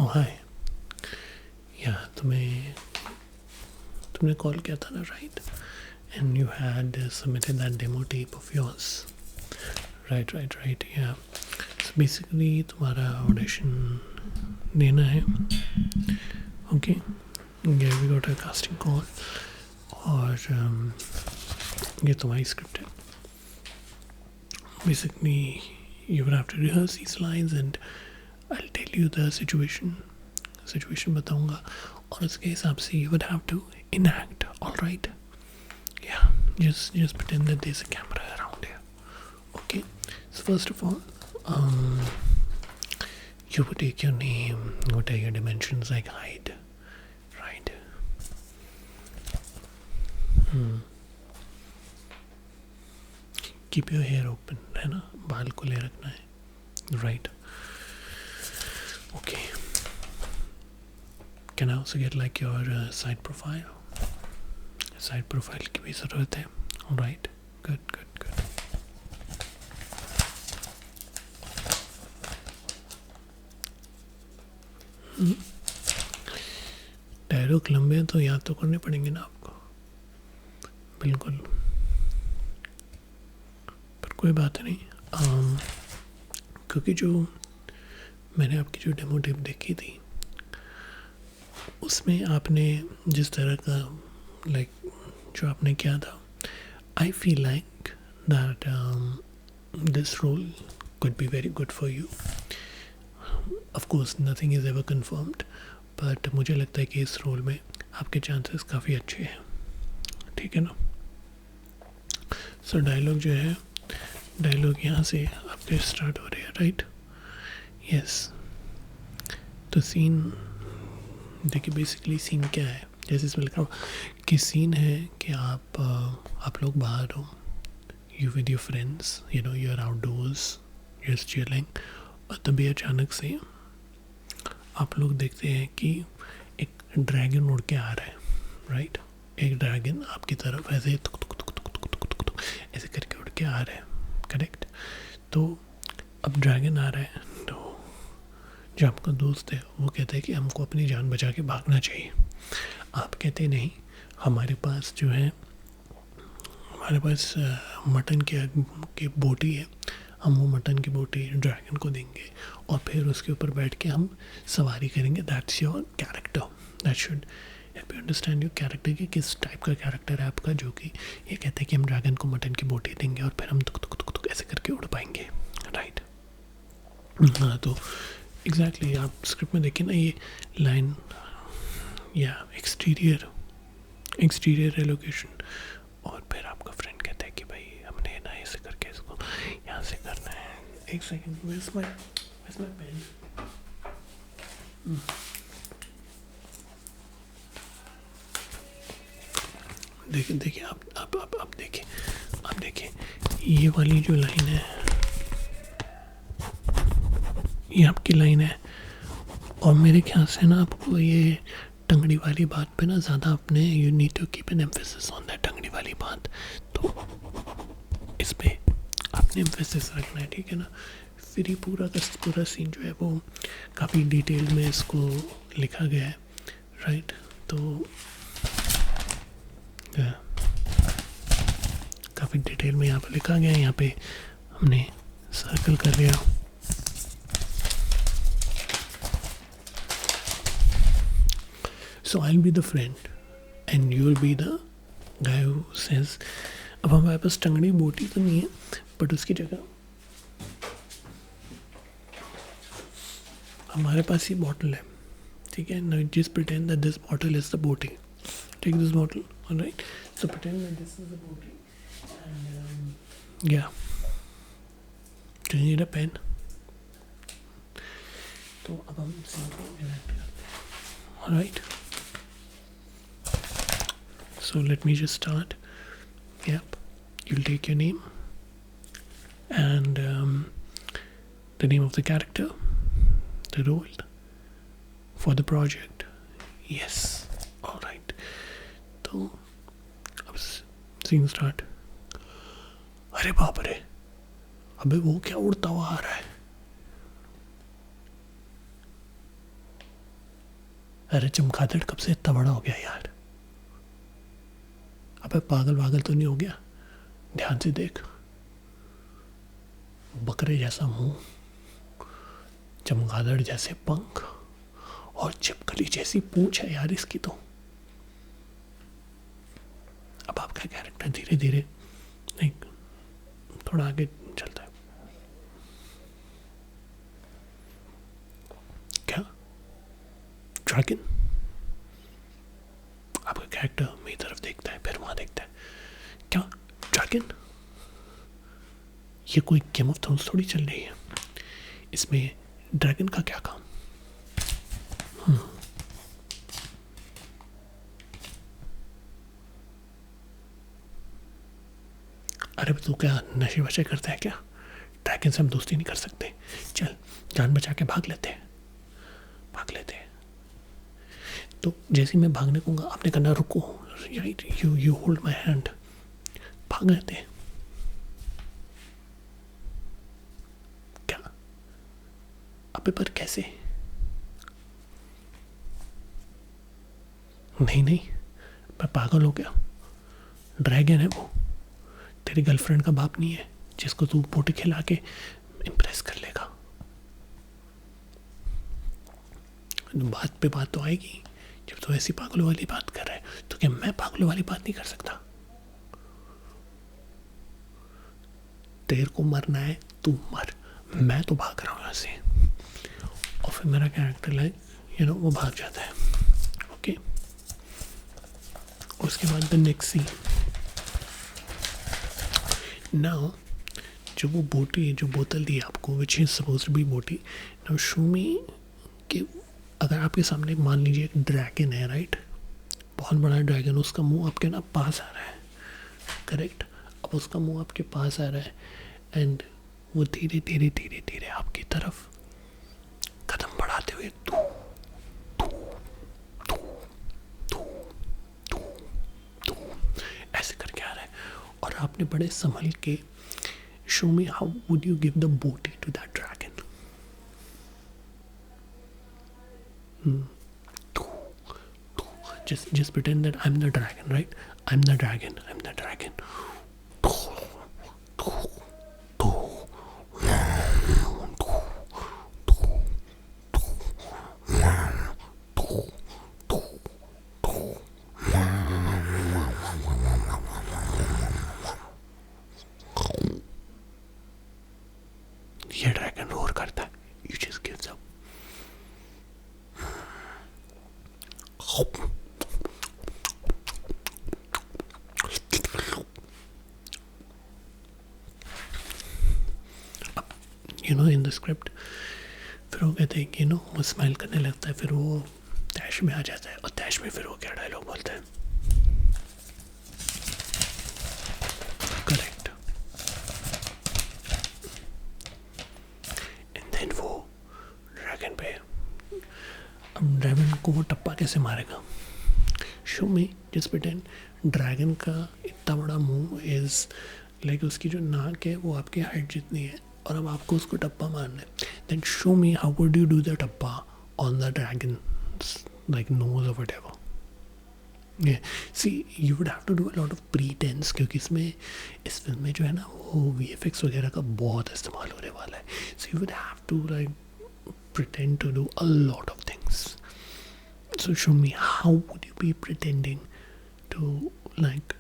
हाय। या तुमने कॉल किया था ना, right? And you had submitted that demo tape of yours, right. या बेसिकली तुम्हारा ऑडिशन देना है। Okay, we got a casting call और ये तुम्हारी स्क्रिप्ट है। Basically you will have to rehearse these lines and I'll tell you the situation बताऊंगा और उसके हिसाब से you would have to enact, alright? Yeah, just pretend that there's a camera around here. Okay, so first of all, you would take your name, what are your dimensions like height, right? Keep your hair open, है ना? बाल खुले रखना है, right? Okay. Can I also get like your side profile? Side profile की भी ज़रूरत है, right? Good. डायलॉग लंबे हैं तो याद तो करने पड़ेंगे ना आपको, बिल्कुल, पर कोई बात नहीं। क्योंकि जो मैंने आपकी जो डेमो टेप देखी थी उसमें आपने जिस तरह का जो आपने किया था, I feel like that this role could be very good for you. Of course nothing is ever confirmed, but मुझे लगता है कि इस रोल में आपके चांसेस काफ़ी अच्छे हैं, ठीक है ना? सो डायलॉग जो है, डायलॉग यहाँ से आपके स्टार्ट हो रहे हैं, राइट? यस। तो सीन देखिए, बेसिकली सीन क्या है, जैसे इसमें लिखा हुआ कि सीन है कि आप लोग बाहर हो, you with your friends, you are outdoors, you are chilling, और तभी अचानक से आप लोग देखते हैं कि एक ड्रैगन उड़ के आ रहा है, राइट? एक ड्रैगन आपकी तरफ ऐसे तुक ऐसे करके उड़ के आ रहा है, करेक्ट? तो अब ड्रैगन आ रहा है तो जो आपका दोस्त है वो कहता है कि हमको अपनी जान बचा के भागना चाहिए। आप कहते नहीं, हमारे पास मटन की बोटी है, हम वो मटन की बोटी ड्रैगन को देंगे और फिर उसके ऊपर बैठ के हम सवारी करेंगे। That's your character, that should help you understand your character कि किस टाइप का कैरेक्टर है आपका, जो कि ये कहते हैं कि हम ड्रैगन को मटन की बोटी देंगे और फिर हम तुक ऐसे करके उड़ पाएंगे, राइट? हाँ, तो एग्जैक्टली आप स्क्रिप्ट में देखिए ना ये लाइन, या एक्सटीरियर लोकेशन, और फिर आपका फ्रेंड कहता है कि भाई हमने ना ऐसे करके इसको यहाँ से करना है। एक सेकेंड, where's my pen? देखिए आप देखिए ये वाली जो लाइन है, ये आपकी लाइन है, और मेरे ख्याल से ना आपको ये टंगड़ी वाली बात पे ना ज़्यादा अपने you need to keep an emphasis on that टंगड़ी वाली बात, तो इस पे आपने एम्फेसिस रखना है, ठीक है ना? फिर ये पूरा सीन जो है वो काफ़ी डिटेल में इसको लिखा गया है, राइट? तो काफ़ी डिटेल में यहाँ पे लिखा गया है, यहाँ पे हमने सर्कल कर लिया। So I'll be the friend and you'll be the guy who says, अब हमारे पास टंगड़ी बोटी तो नहीं है, बट उसकी जगह हमारे पास ये बॉटल है, ठीक है? Now just pretend that this bottle is the boating. Take this bottle, alright? So pretend that this is the boating, and yeah. Do you need a pen? तो अब हम सीन को enact करते हैं, alright? So let me just start. Yep, you'll take your name and the name of the character, the role for the project. Yes, all right. तो अब scene start. अरे बाप रे, अबे वो क्या उड़ता हुआ आ रहा है? अरे चमगादड़ कब से इतना बड़ा हो गया यार? अबे पागल वागल तो नहीं हो गया? ध्यान से देख, बकरे जैसा मुंह, चमगादड़ जैसे पंख और छिपकली जैसी पूंछ है यार इसकी तो। अब आपका कैरेक्टर धीरे धीरे नहीं, थोड़ा आगे चलता है। क्या ड्रैगन? आपका कैरेक्टर मेरी तरफ देखता है, फिर वहां देखता है। क्या ड्रैगन? ये कोई गेम ऑफ थ्रोन्स थोड़ी चल रही है, इसमें ड्रैगन का क्या काम? अरे तू क्या नशे वशे करता है क्या? ड्रैगन से हम दोस्ती नहीं कर सकते। चल जान बचा के भाग लेते हैं, भाग लेते हैं। तो जैसे मैं भागने कहूँगा आपने करना रुको, यू होल्ड माई हैंड, भाग लेते हैं। क्या? अबे पर कैसे? नहीं नहीं, मैं पागल हो गया। ड्रैगन है वो, तेरी गर्लफ्रेंड का बाप नहीं है जिसको तू बोटी खिला के इम्प्रेस कर लेगा। बात पे बात तो आएगी जब तू ऐसी पागलों वाली बात कर रहा है। तो क्या मैं पागलों वाली बात नहीं कर सकता? तेरे को मरना है तू मर, मैं तो भाग रहा हूँ यहाँ से। और फिर मेरा कैरेक्टर लाइक वो भाग जाता है। ओके, उसके बाद द नेक्स्ट सीन नाउ, जो वो बोटी, जो बोतल दी आपको which is suppose to be बोटी, नाउ शो मी कि अगर आपके सामने मान लीजिए एक ड्रैगन है, राइट, बहुत बड़ा ड्रैगन, उसका मुंह आपके ना पास आ रहा है, करेक्ट। अब उसका मुंह आपके पास आ रहा है एंड वो धीरे धीरे धीरे धीरे आपकी तरफ कदम बढ़ाते हुए ऐसे करके आ रहा है। और आपने बड़े संभल के, show me how would you give the boti to that dragon? Just pretend that I'm the dragon, right? I'm the dragon. I'm the dragon. ये ड्रैगन रोर करता है। You just gives up. In the script फिर वो कहते हैं कि वो smile करने लगता है, फिर वो तैश में आ जाता है। और तैश में फिर वो क्या डायलॉग बोलता है? करेक्ट। एंड देन वो ड्रैगन पे, अब ड्रैगन को वो टप्पा कैसे मारेगा? शो में जिस प्रिटेंड ड्रैगन का इतना बड़ा मुंह इज लाइक उसकी जो नाक है वो आपकी हाइट जितनी है, और अब आपको उसको टप्पा मारना है। Then show me how would you do the tappa on the dragon like nose और whatever. See you would have to do a lot of pretence, क्योंकि इस फिल्म में जो है ना वो VFX वगैरह का बहुत इस्तेमाल होने वाला है। So you would have to like pretend to do a lot of things. So show me how would you be pretending to like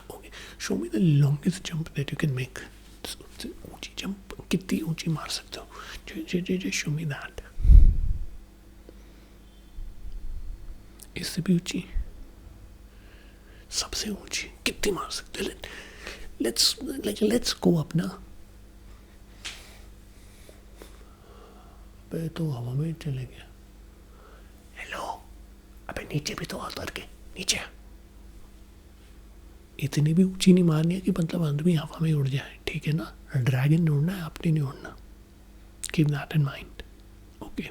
okay, show me the longest jump that you can make. ऊंची jump कितनी ऊंची मार सकते हो? just show me that. इससे भी ऊंची, सबसे ऊंची कितनी मार सकते हो? let's go up ना। तो हवा में चले गया। हेलो, अबे नीचे भी तो उतर के नीचे। इतनी भी ऊंची नहीं मारनी है कि मतलब आदमी हवा में उड़ जाए, ठीक है ना? ड्रैगन ने उड़ना है, आपने नहीं उड़ना। Keep that in mind. Okay,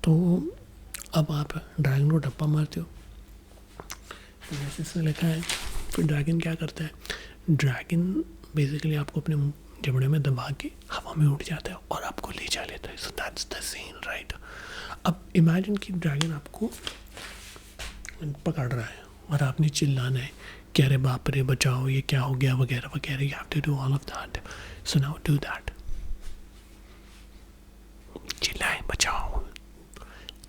तो अब आप ड्रैगन को टप्पा मारते हो, जैसे इसमें लिखा है। फिर ड्रैगन क्या करता है? ड्रैगन बेसिकली आपको अपने जबड़े में दबा के हवा में उड़ जाता है और आपको ले जा लेता है. So that's the scene, right. अब इमेजिन कि ड्रैगन आपको पकड़ रहा है और आपने चिल्लाना है कि अरे बाप रे बचाओ, ये क्या हो गया, वगैरह वगैरह. You have to do all of that. So now do that. चिल्लाए, बचाओ,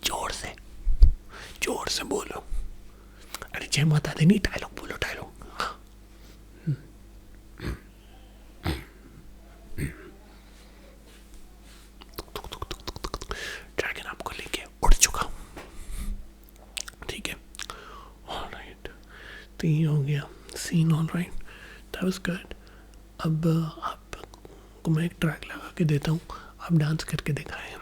जोर से बोलो. अरे जय माता दी नहीं, डायलॉग बोलो, डायलॉग. ड्रैगन आपको लेके उड़ चुका. ठीक है, ऑलराइट. तो ये हो गया scene. Alright, that was good. अब आपको मैं एक ट्रैक लगा के देता हूँ, आप डांस करके दिखाएं.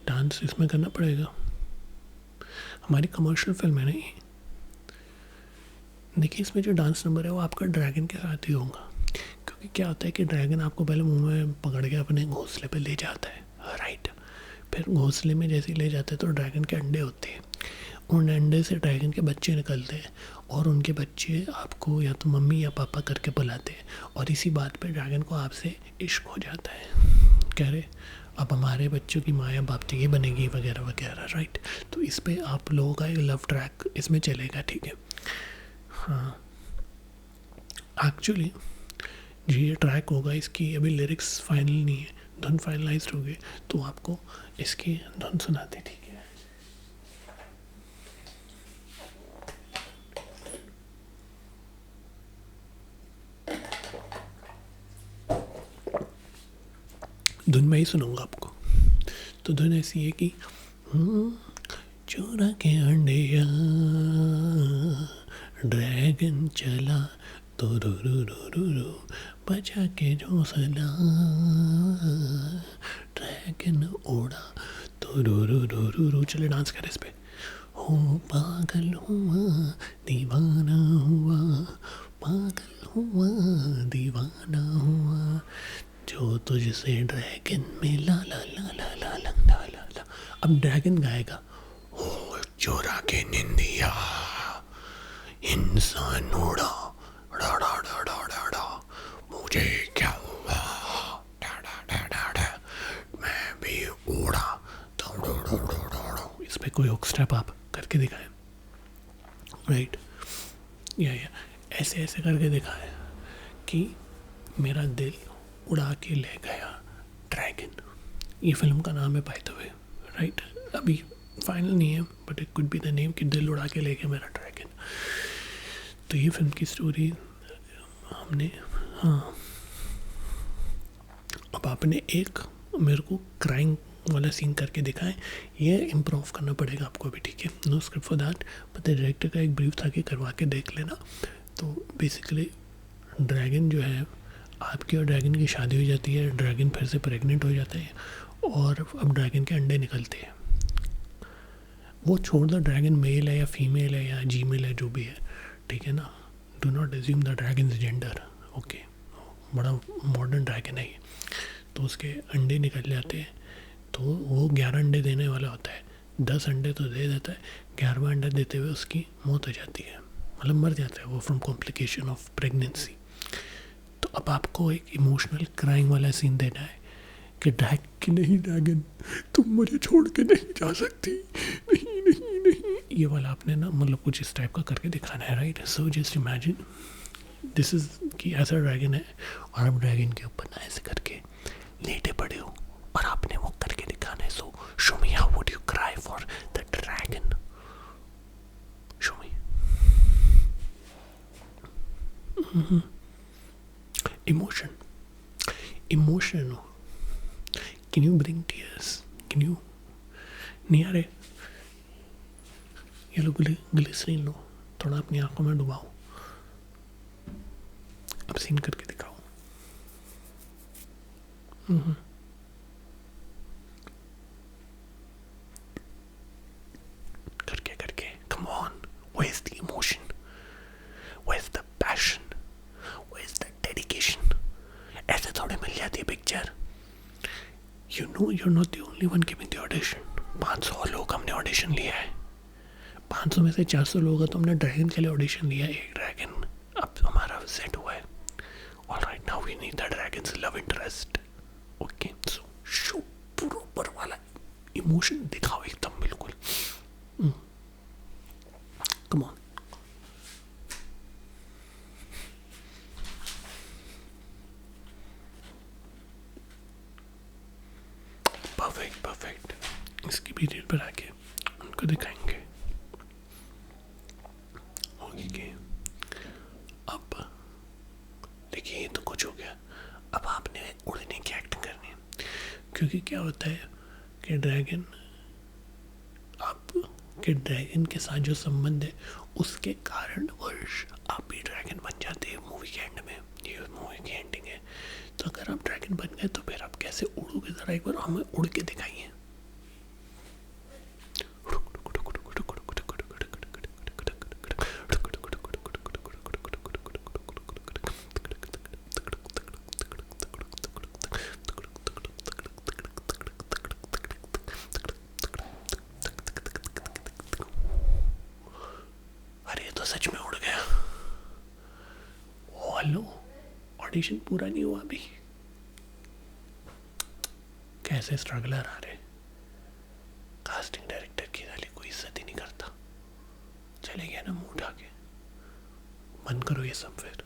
डांस इसमें करना पड़ेगा. हमारी कमर्शियल फिल्म है ना ये. देखिए इसमें जो डांस नंबर है वो आपका ड्रैगन के साथ ही होगा, क्योंकि क्या होता है कि ड्रैगन आपको पहले मुंह में पकड़ के अपने घोंसले पे ले जाता है, राइट. फिर घोंसले में जैसे ही ले जाता है तो ड्रैगन के अंडे होते हैं. उन अंडे से ड्रैगन के बच्चे निकलते हैं और उनके बच्चे आपको या तो मम्मी या पापा करके बुलाते हैं. और इसी बात पे ड्रैगन को आपसे इश्क हो जाता है. कह रहे अब हमारे बच्चों की माँ या बाप तो ये बनेगी, वगैरह वगैरह, राइट. तो इस पे आप लोगों का एक लव ट्रैक इसमें चलेगा. ठीक है. हाँ, एक्चुअली जो ये ट्रैक होगा इसकी अभी लिरिक्स फाइनल नहीं है, धुन फाइनलाइज्ड हो गई, तो आपको इसकी धुन सुनाते. ठीक है. धुन मैं ही सुनाऊंगा आपको. तो धुन ऐसी है कि चोरा के अंडे ड्रैगन चला तो रू रू रू रू रू, बचा के घोंसला ड्रैगन उड़ा तो रू रू रू रू रू. चले डांस करें इस पे. हो पागल हुआ दीवाना हुआ, पागल हुआ दीवाना हुआ, जो तुझसे ड्रैगन में ला ला ला ला ला ला ला ला ला. अब ड्रैगन गाएगा, ओ चोरा के निंदिया इंसान उड़ा डा डा डा डा डा डा, मुझे क्या हुआ डा डा डा डा डा, मैं भी उड़ा डा डा डा डा डा. इस पे कोई हुक स्टेप आप करके दिखाएं, राइट. या ऐसे ऐसे करके दिखाएं कि मेरा दिल उड़ा के ले गया ड्रैगन. ये फिल्म का नाम है बाय द वे, राइट. अभी फाइनल नहीं है but it could be the name कि दिल उड़ा के ले गया मेरा ड्रैगन. तो ये फिल्म की स्टोरी हमने, हाँ. अब आपने एक मेरे को क्राइम वाला सीन करके दिखाएं, ये इम्प्रूव करना पड़ेगा आपको अभी. ठीक है, no script for that, but director का एक ब्रीफ था कि करवा के देख लेना. तो बेसिकली ड्रैगन जो है, आपकी और ड्रैगन की शादी हो जाती है, ड्रैगन फिर से प्रेग्नेंट हो जाता है और अब ड्रैगन के अंडे निकलते हैं. वो छोड़ दो ड्रैगन मेल है या फीमेल है या जीमेल है, जो भी है, ठीक है ना. Do not assume the dragon gender. Okay, बड़ा मॉडर्न ड्रैगन है ये. तो उसके अंडे निकल जाते हैं, तो वो 11 अंडे देने वाला होता है. 10 अंडे तो दे देता है, 11वां अंडा देते हुए उसकी मौत हो जाती है, मतलब मर जाता है वो फ्रॉम कॉम्प्लिकेशन ऑफ प्रेगनेंसी. तो अब आपको एक इमोशनल क्राइम वाला सीन देना है कि नहीं ड्रैगन, तुम मुझे छोड़ के नहीं जा सकती, नहीं नहीं नहीं. ये वाला आपने ना मतलब कुछ इस टाइप का करके दिखाना है, right. So just imagine this is कि ऐसा ड्रैगन है और आप ड्रैगन के ऊपर ना ऐसे करके लेटे पड़े हो और आपने वो करके दिखाना है. सो show me how would you cry for the dragon. Show me. Emotion. Can you bring tears? Can you? नहीं आ रहे? ये लो ग्लिसरीन लो, थोड़ा अपनी आंखों में डुबाओ. अब सीन करके दिखाओ. करके. Come on. Where's the emotion? Where's the passion? Where's the dedication? ऐसे थोड़े मिल जाती है picture. You know you're not the only one giving the audition. 500 लोग हमने ऑडिशन लिया है. 500 में से 400 लोगों का तो हमने ड्रैगन के लिए ऑडिशन लिया है. एक ड्रैगन अब हमारा सेट हुआ है. मूवी नहीं था dragons love interest. Okay so show proper वाला इमोशन दिखाओ एकदम बिल्कुल. Come on. Perfect perfect. इसकी पीरियड पर आके उनको दिखाएंगे. ओके अब देखिए ये तो कुछ हो गया. अब आपने उड़ने की एक्टिंग करनी है, क्योंकि क्या होता है कि ड्रैगन आपके ड्रैगन के साथ जो संबंध है उसके कारण वर्ष आप भी ड्रैगन बन जाते हैं मूवी के एंड में. ये मूवी की एंडिंग है. तो अगर आप ड्रैगन बन गए तो फिर आप कैसे उड़ोगे, जरा एक बार हमें उड़ के दिखाइए. अरे तो सच में उड़ गया. ओ हेलो, ऑडिशन पूरा नहीं हुआ अभी. कैसे स्ट्रगलर आ रहे. कास्टिंग डायरेक्टर की साली कोई इज्जत ही नहीं करता. चले गया ना मुंह उठा के. मन करो ये सब फिर.